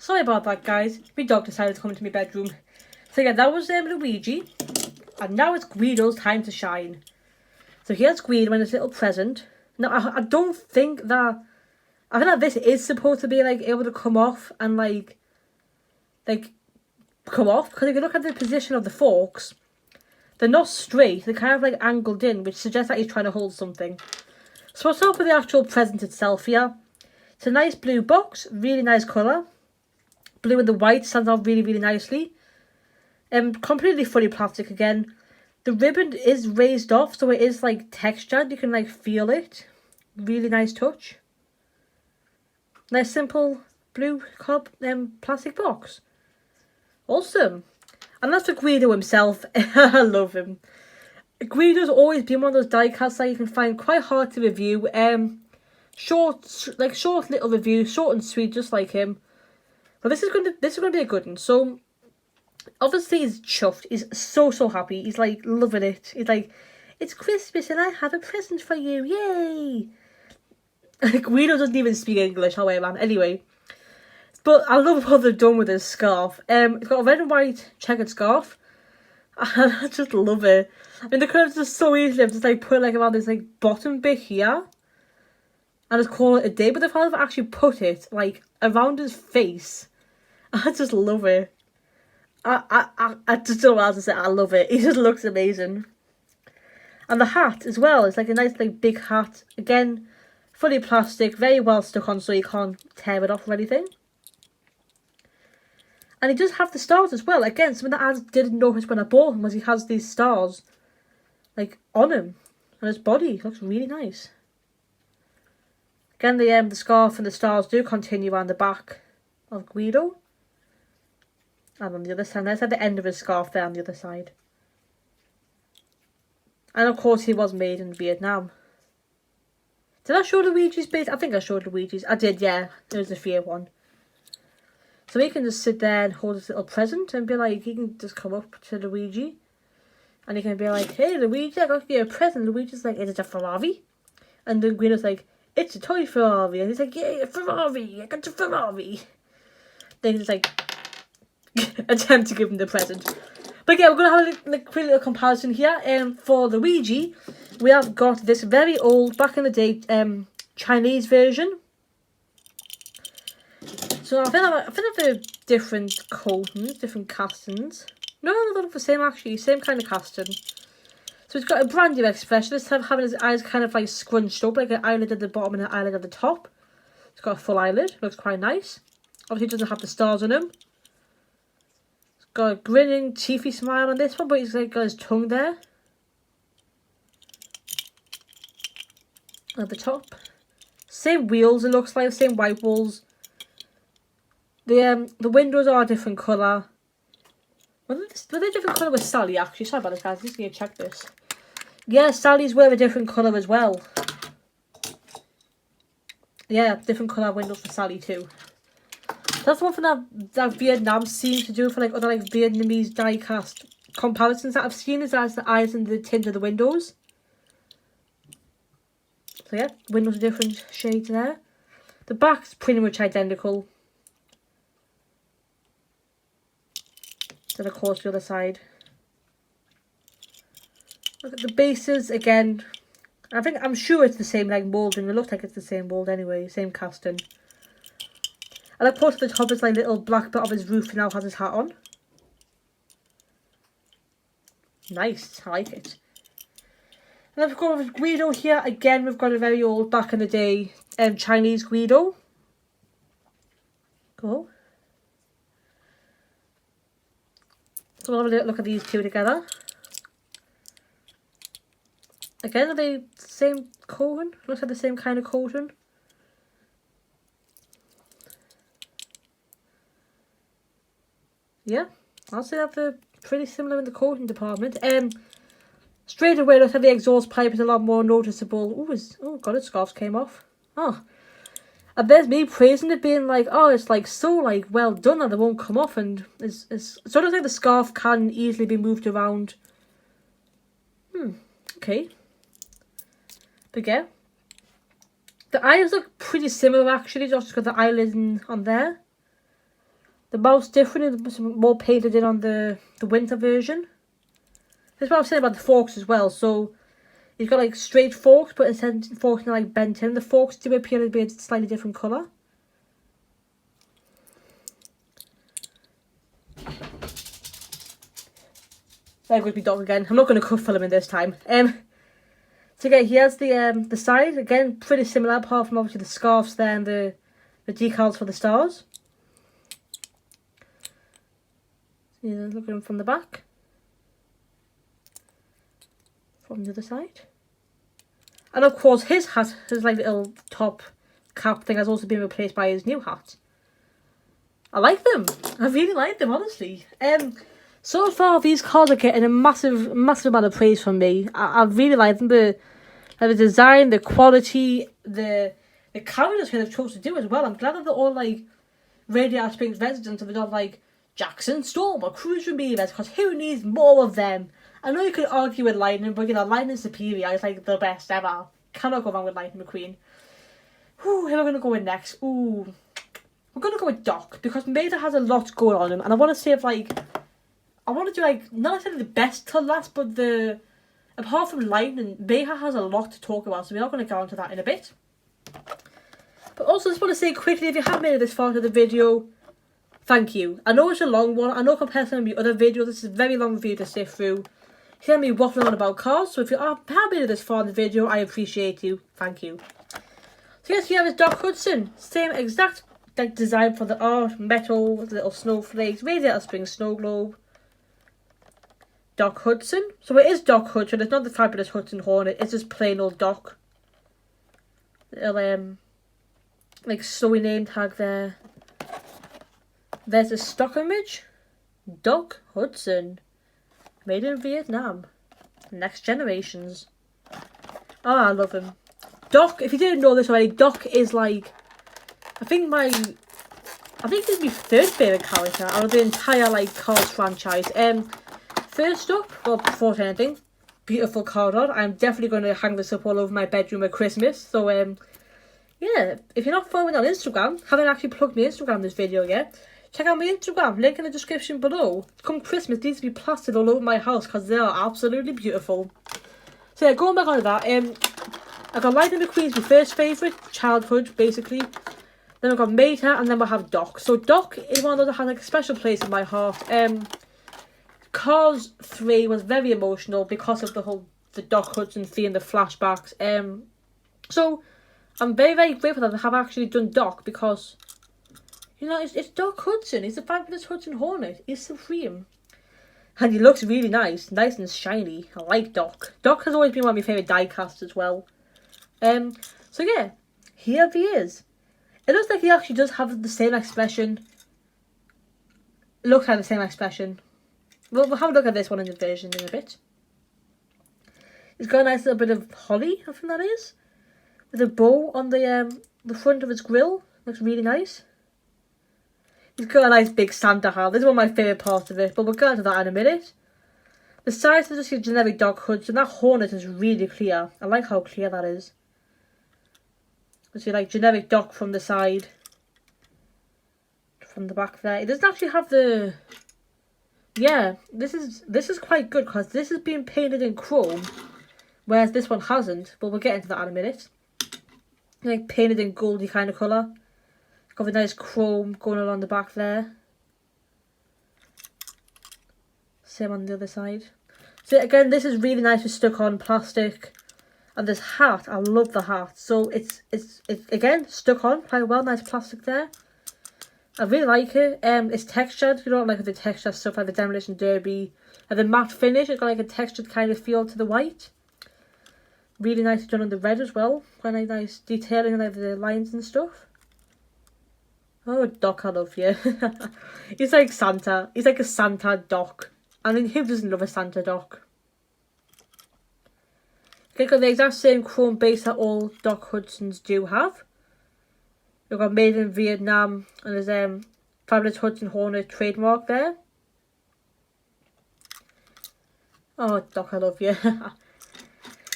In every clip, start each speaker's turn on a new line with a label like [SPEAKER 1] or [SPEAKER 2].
[SPEAKER 1] Sorry about that, guys. My dog decided to come into my bedroom. So yeah, that was Luigi. And now it's Guido's time to shine. So here's Guido and his little present. Now, I don't think that... I think that this is supposed to be, like, able to come off and, like come off. Because if you look at the position of the forks, they're not straight. They're kind of, like, angled in, which suggests that he's trying to hold something. So I'll start with the actual present itself here. It's a nice blue box. Really nice colour. Blue and the white stands out really, really nicely. Completely fully plastic again. The ribbon is raised off, so it is, like, textured. You can, like, feel it. Really nice touch. Nice simple blue plastic box. Awesome. And that's for Guido himself. I love him. Guido's always been one of those diecasts that you can find quite hard to review. Short little reviews, short and sweet, just like him. But this is going to be a good one. So obviously he's chuffed. He's so happy. He's like loving it. He's like, it's Christmas and I have a present for you. Yay! Guido doesn't even speak English, however. Anyway, but I love what they've done with his scarf. It's got a red and white checkered scarf, and I just love it. I mean, the curves just so easily have just like put like around this like bottom bit here, and just call it a day. But the fact they've actually put it like around his face, I just love it. I just don't know how to say it. I love it. He just looks amazing. And the hat as well. It's like a nice like big hat again. Fully plastic, very well stuck on so you can't tear it off or anything. And he does have the stars as well. Again, something that I didn't notice when I bought him was he has these stars, like, on him. And his body looks really nice. Again, the scarf and the stars do continue around the back of Guido. And on the other side, there's at the end of his scarf there on the other side. And of course, he was made in Vietnam. Did I show Luigi's base? I think I showed Luigi's. I did, yeah. There was a fear one. So he can just sit there and hold his little present and be like, he can just come up to Luigi. And he can be like, hey Luigi, I got you a present. Luigi's like, is it a Ferrari? And then Guido's like, it's a toy Ferrari. And he's like, yeah, a Ferrari. I got a Ferrari. Then he's like, attempt to give him the present. But yeah, we're going to have a quick little comparison here. For Luigi, we have got this very old, back in the day, Chinese version. So I think they're different coatings, different castings. No, they're not the same actually, same kind of casting. So he's got a brand new expression. Instead of having his eyes kind of like scrunched up, like an eyelid at the bottom and an eyelid at the top. He's got a full eyelid, looks quite nice. Obviously he doesn't have the stars on him. He's got a grinning, teethy smile on this one, but he's like got his tongue there. At the top. Same wheels it looks like, same white walls. The windows are a different colour. Were they a different colour with Sally actually? Sorry about this guys, I just need to check this. Yeah, Sally's were a different colour as well. Yeah, different colour windows for Sally too. That's one thing that Vietnam seems to do for like other like Vietnamese diecast comparisons that I've seen is as the eyes and the tint of the windows. So yeah, windows are different shades there. The back's pretty much identical. Then of course the other side. Look at the bases again. I'm sure it's the same like moulding. It looks like it's the same mould anyway, same casting. And of course at the top is like little black bit of his roof and now has his hat on. Nice, I like it. And then we've got with Guido here. Again, we've got a very old, back in the day, Chinese Guido. Cool. So we'll have a little look at these two together. Again, are they the same coating? Looks like the same kind of coating. Yeah, I'll say that they're pretty similar in the coating department. Straight away, looks like the exhaust pipe is a lot more noticeable. Oh god, its scarves came off. Oh. And there's me praising it, being like, oh, it's like so like well done that they won't come off, and it's so it looks like the scarf can easily be moved around. Okay. But yeah. The eyes look pretty similar actually, just got the eyelid on there. The mouth's different, it's more painted in on the winter version. That's what I was saying about the forks as well. So you've got like straight forks, but instead of forks are like bent in. The forks do appear to be a slightly different colour. There goes my dog again. I'm not going to cut film in this time. So again, here's the side. Again, pretty similar, apart from obviously the scarves there and the decals for the stars. Yeah, look at him from the back. From the other side. And of course his hat, his like little top cap thing, has also been replaced by his new hat. I like them. I really like them, honestly. So far these cards are getting a massive amount of praise from me. I really like them. The design, the quality, the characters who they've chosen to do as well. I'm glad that they're all like Radiant Springs residents, and they're not like Jackson, Storm or Cruz Ramirez, because who needs more of them? I know you could argue with Lightning, but you know, Lightning Superior is like the best ever. Cannot go wrong with Lightning McQueen. Who am I going to go with next? Ooh. We're going to go with Doc, because Mater has a lot going on him, and I want to see if like, I want to do like, not necessarily the best till last, but apart from Lightning, Mater has a lot to talk about, so we're not going to go into that in a bit. But also, I just want to say quickly, if you have made it this far into the video, thank you. I know it's a long one. I know compared to my other videos, this is a very long video to sift through. Hear me waffling on about cars. So if you have made it this far in the video, I appreciate you. Thank you. So yes, here is Doc Hudson. Same exact design for the art. Metal, little snowflakes, Radiator Springs snow globe. Doc Hudson. So it is Doc Hudson. It's not the fabulous Hudson Hornet. It's just plain old Doc. Little like snowy name tag there. There's a stock image. Doc Hudson. Made in Vietnam. Next generations. Oh, I love him. Doc, if you didn't know this already, Doc is like, I think he's my third favourite character out of the entire like Cars franchise. First up, well, before anything, beautiful card art. I'm definitely going to hang this up all over my bedroom at Christmas. So yeah, if you're not following on Instagram, haven't actually plugged my Instagram this video yet, check out my Instagram, link in the description below. Come Christmas, these to be plastered all over my house because they are absolutely beautiful. So yeah, going back on that, I got Lightning McQueen's my first favourite, childhood basically. Then I've got Mater, and then we'll have Doc. So Doc is one of those that has like a special place in my heart. Cars 3 was very emotional because of the Doc Hudson theme, the flashbacks. So I'm very, very grateful that they have actually done Doc, because you know, it's Doc Hudson. He's the fabulous Hudson Hornet. He's supreme. And he looks really nice and shiny. I like Doc. Doc has always been one of my favourite diecasts as well. So yeah, here he is. It looks like he actually does have the same expression. It looks like the same expression. We'll have a look at this one in the version in a bit. He's got a nice little bit of holly, I think that is, with a bow on the front of his grill. Looks really nice. He's got a nice big Santa hat. This is one of my favourite parts of it, but we'll get into that in a minute. The size is just a generic Doc Hudson. That Hornet is really clear. I like how clear that is. You see, like generic Doc from the side, from the back there. It doesn't actually have the. Yeah, this is quite good because this has been painted in chrome, whereas this one hasn't. But we'll get into that in a minute. Like painted in goldy kind of colour. Got a nice chrome going along the back there. Same on the other side. So again, this is really nice with stuck on plastic. And this hat, I love the hat. So it's again stuck on quite well, nice plastic there. I really like it. It's textured. You don't like the textured stuff like the Demolition Derby. And the matte finish, it's got like a textured kind of feel to the white. Really nice done on the red as well. Quite a nice detailing like the lines and stuff. Oh, Doc, I love you. He's like Santa. He's like a Santa Doc. I mean, who doesn't love a Santa Doc? Okay, got the exact same chrome base that all Doc Hudsons do have. We've got Made in Vietnam, and there's fabulous Hudson Hornet trademark there. Oh, Doc, I love you.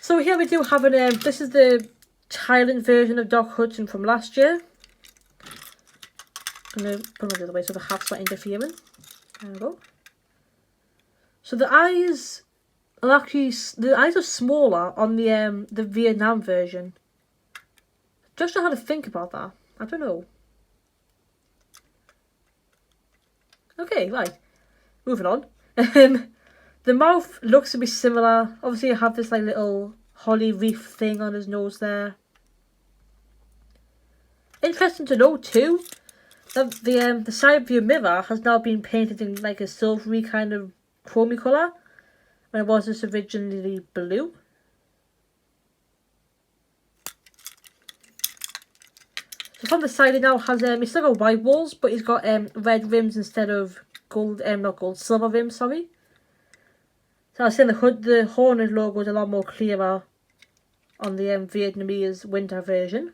[SPEAKER 1] So here we do have an this is the Thailand version of Doc Hudson from last year. I'm going to put them the other way so the hat's not interfering. There we go. So the eyes are actually, the eyes are smaller on the Vietnam version. Just know how to think about that. I don't know. Okay, right. Moving on. The mouth looks to be similar. Obviously, you have this like little holly wreath thing on his nose there. Interesting to note too that the side view mirror has now been painted in like a silvery kind of chromey colour when it was just originally blue. So from the side it now has he's still got white walls, but he's got red rims instead of gold, not gold, silver rims, sorry. So I was saying the Hornet logo is a lot more clearer on the Vietnamese winter version.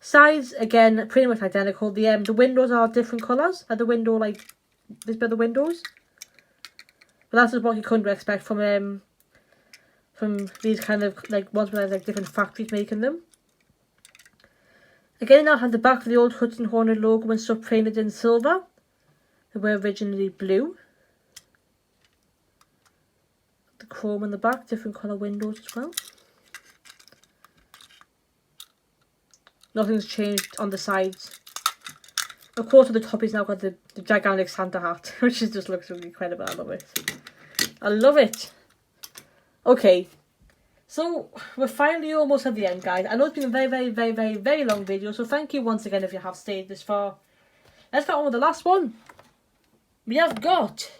[SPEAKER 1] Sides, again, pretty much identical. The windows are different colours. At the window, like, this bit of the windows. But that's just what you couldn't expect from these kind of, like, ones where there's, like, different factories making them. Again, now have the back of the old Hudson Hornet logo and stuff painted in silver. They were originally blue. The chrome on the back, different colour windows as well. Nothing's changed on the sides. Of course, at the top he's now got the gigantic Santa hat, which just looks really incredible. I love it. I love it. Okay, so we're finally almost at the end, guys. I know it's been a very, very, very, very, very long video, so thank you once again if you have stayed this far. Let's get on with the last one. We have got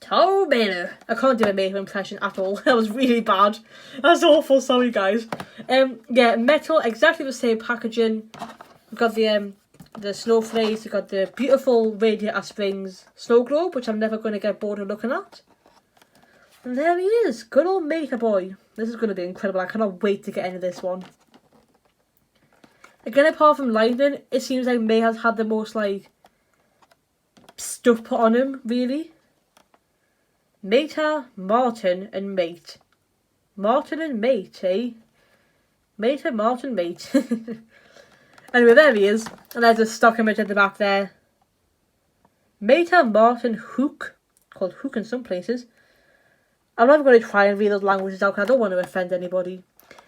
[SPEAKER 1] Toe Baylor. I can't do a Mayhem impression at all. That was really bad. That's awful. Sorry, guys. Yeah, metal, exactly the same packaging. We've got the snowflakes. We've got the beautiful Radiator Springs snow globe, which I'm never going to get bored of looking at. And there he is, good old Maker Boy. This is going to be incredible. I cannot wait to get into this one. Again, apart from lightning, it seems like May has had the most like stuff put on him, really. Mater, Martin, and Mate. Martin and Mate, eh? Mater, Martin, Mate. Anyway, there he is. And there's a stock image at the back there. Mater, Martin, Hook. Called Hook in some places. I'm not going to try and read those languages out because I don't want to offend anybody.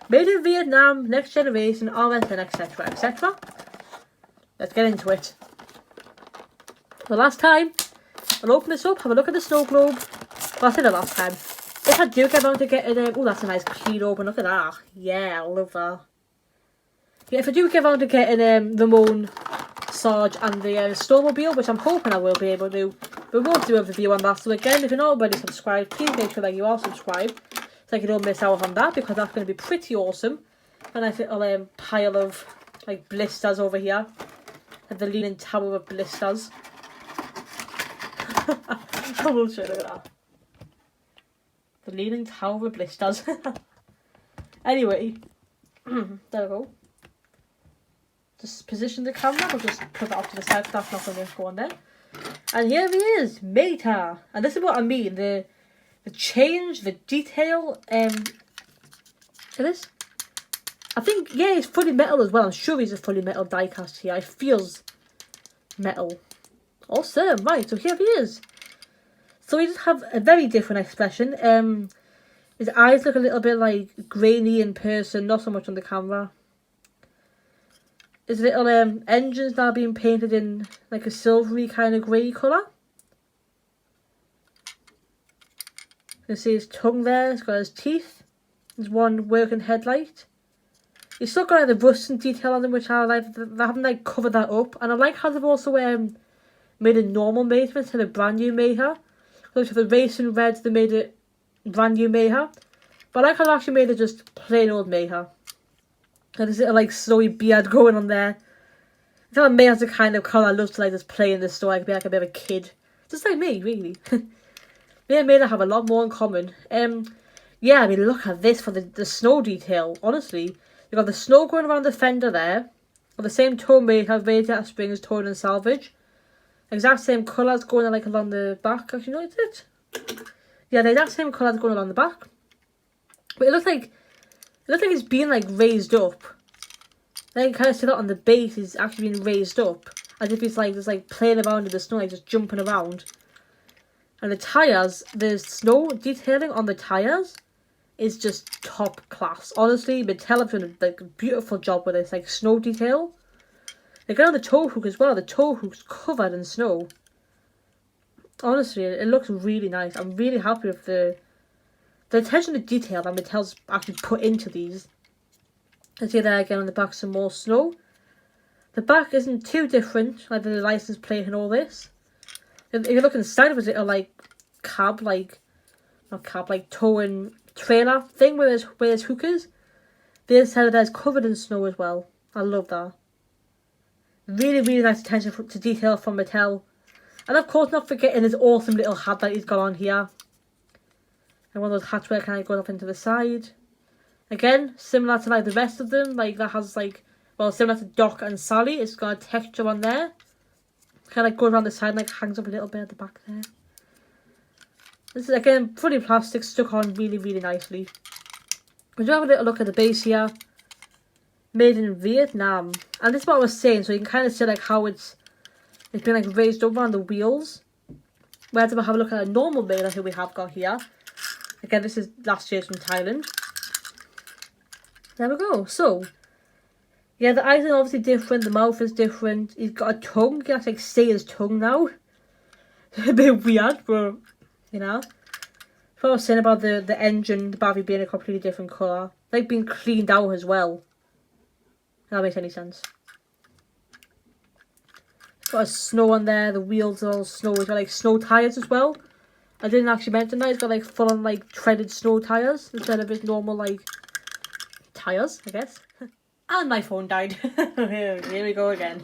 [SPEAKER 1] Made in Vietnam, Next Generation, RSN, etc, etc. Let's get into it. The last time, I'll open this up, have a look at the snow globe. Well, I said the last time. If I do get around to getting oh, that's a nice clean open. Look at that. Yeah, I love that. Yeah, if I do get around to getting the Moan, Sarge and the Snowmobile, which I'm hoping I will be able to, but we'll do a review on that. So again, if you're not already subscribed, please make sure that you are subscribed so you don't miss out on that, because that's going to be pretty awesome. A nice little pile of like blisters over here. And the Leaning Tower of Blisters. I will show you that. The Leaning Tower of Blisters. Anyway, there we go. Just position the camera, we'll just put that off to the side, that's not going to go on there. And here he is, Meta. And this is what I mean, the change, the detail, it is. I think, yeah, it's fully metal as well. I'm sure he's a fully metal diecast here. It feels metal. Awesome, right, so here he is. So he just have a very different expression. His eyes look a little bit like grainy in person, not so much on the camera. His little engines now being painted in like a silvery kind of grey colour. You can see his tongue there, he's got his teeth. There's one working headlight. He's still got like, the rust and detail on them, which I like. They haven't like covered that up. And I like how they've also made a normal Mayhem instead of brand new Mayhem. So for the racing reds, they made it brand new Mayhem. But I like how they actually made it just plain old Mayhem. And there's a little like snowy beard going on there. I feel like Mayhem's the kind of colour I love to like just play in the store. I could be like a bit of a kid. Just like me, really. Me and Mayhem have a lot more in common. Yeah, I mean, look at this for the snow detail. Honestly, you've got the snow going around the fender there. Got the same tone Mayhem, Radiator Springs, towed and salvage. Exact same colours going like along the back. Actually, no, it's it. Yeah, the exact same colours going along the back. But it looks like it's being like raised up. Then you kind of see that on the base is actually being raised up, as if it's like just like playing around in the snow, like just jumping around. And the tyres, the snow detailing on the tyres is just top class. Honestly, Mattel have done like a beautiful job with this like snow detail. Again on the tow hook as well. The tow hook's covered in snow. Honestly, it looks really nice. I'm really happy with the attention to detail that Mattel's actually put into these. And see there again on the back some more snow. The back isn't too different, like the license plate and all this. If you look inside of it, little like cab, like not cab, like towing trailer thing where there's hookers. The inside of there is covered in snow as well. I love that. Really, really nice attention to detail from Mattel. And of course, not forgetting his awesome little hat that he's got on here. And one of those hats where it kind of goes off into the side. Again, similar to like the rest of them, like that has like, well, similar to Doc and Sally, it's got a texture on there. Kind of like goes around the side and like hangs up a little bit at the back there. This is again fully plastic, stuck on really, really nicely. We do have a little look at the base here. Made in Vietnam. And this is what I was saying, so you can kind of see like how it's been like raised up on the wheels. Whereas if we have a look at a normal mailer who we have got here. Again, this is last year's from Thailand. There we go. So, yeah, the eyes are obviously different. The mouth is different. He's got a tongue. You can actually like, see his tongue now. A bit weird, but, you know. That's what I was saying about the engine, the battery being a completely different colour. Like, being cleaned out as well. If that makes any sense. It's got a snow on there. The wheels are all snow. It's got, like, snow tyres as well. I didn't actually mention that. It's got, like, full-on, like, treaded snow tyres. Instead of his normal, like, tyres, I guess. And my phone died. Here we go again.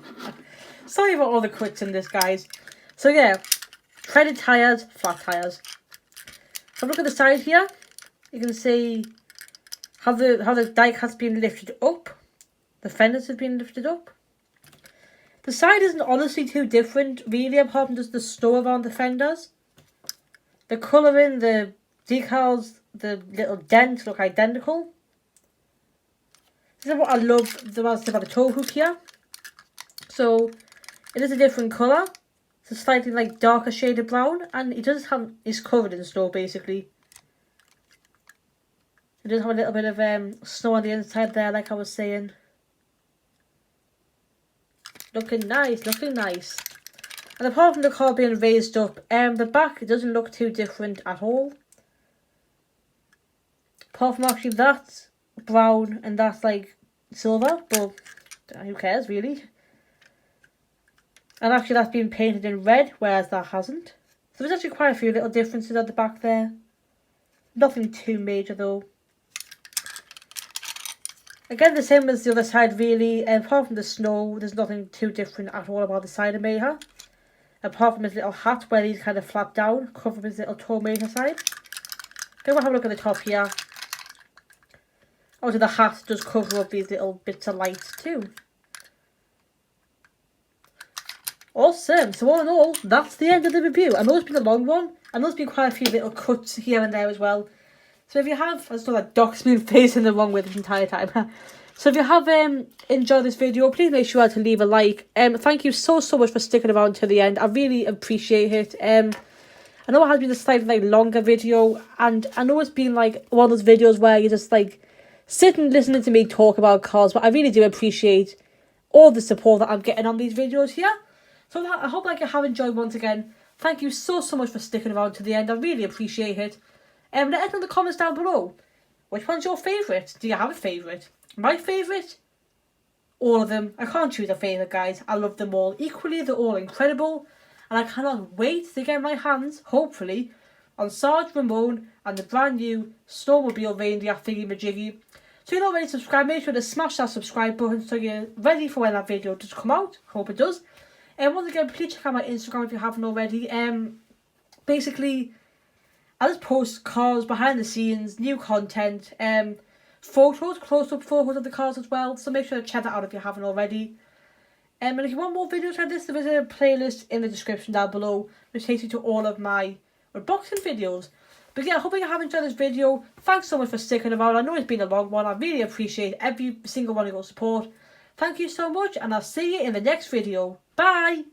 [SPEAKER 1] Sorry about all the quits in this, guys. So yeah, treaded tyres, flat tyres. Have a look at the side here. You can see how the diecast has been lifted up. The fenders have been lifted up. The side isn't honestly too different, really, apart from just the snow around the fenders. The colouring, the decals, the little dents look identical. This is what I love about the tow hook here. So, it is a different colour. It's a slightly like darker shade of brown. And it does have, it's covered in snow basically. It does have a little bit of snow on the inside there, like I was saying. Looking nice, looking nice. And apart from the car being raised up, the back, it doesn't look too different at all. Apart from actually that brown and that's like silver, but who cares really. And actually that's been painted in red, whereas that hasn't. So there's actually quite a few little differences at the back there. Nothing too major though. Again, the same as the other side really. Apart from the snow, there's nothing too different at all about the side of Mayher. Apart from his little hat where he's kind of flapped down, covering his little toe Mayher side. Okay, we'll have a look at the top here. Obviously the hat does cover up these little bits of light too. Awesome. So all in all, that's the end of the review. I know it's been a long one. I know there's been quite a few little cuts here and there as well. So if you have, I just know that Doc's been facing the wrong way this entire time. So if you have enjoyed this video, please make sure to leave a like. Thank you so much for sticking around to the end. I really appreciate it. I know it has been a slightly like longer video, and I know it's been like one of those videos where you just like sit and listening to me talk about cars, but I really do appreciate all the support that I'm getting on these videos here. So I hope like you have enjoyed once again. Thank you so much for sticking around to the end. I really appreciate it. Let us know in the comments down below. Which one's your favourite? Do you have a favourite? My favourite? All of them. I can't choose a favourite, guys. I love them all equally. They're all incredible. And I cannot wait to get my hands, hopefully, on Sarge Ramon and the brand new Snowmobile Reindeer thingy-majiggy. So you're not ready to subscribe, make sure to smash that subscribe button so you're ready for when that video does come out. Hope it does. And once again, please check out my Instagram if you haven't already. Basically, I just post cars, behind the scenes, new content, photos, close-up photos of the cars as well. So make sure to check that out if you haven't already. And if you want more videos like this, there is a playlist in the description down below, which takes you to all of my unboxing videos. But yeah, I hope you have enjoyed this video. Thanks so much for sticking around. I know it's been a long one. I really appreciate every single one of your support. Thank you so much, and I'll see you in the next video. Bye!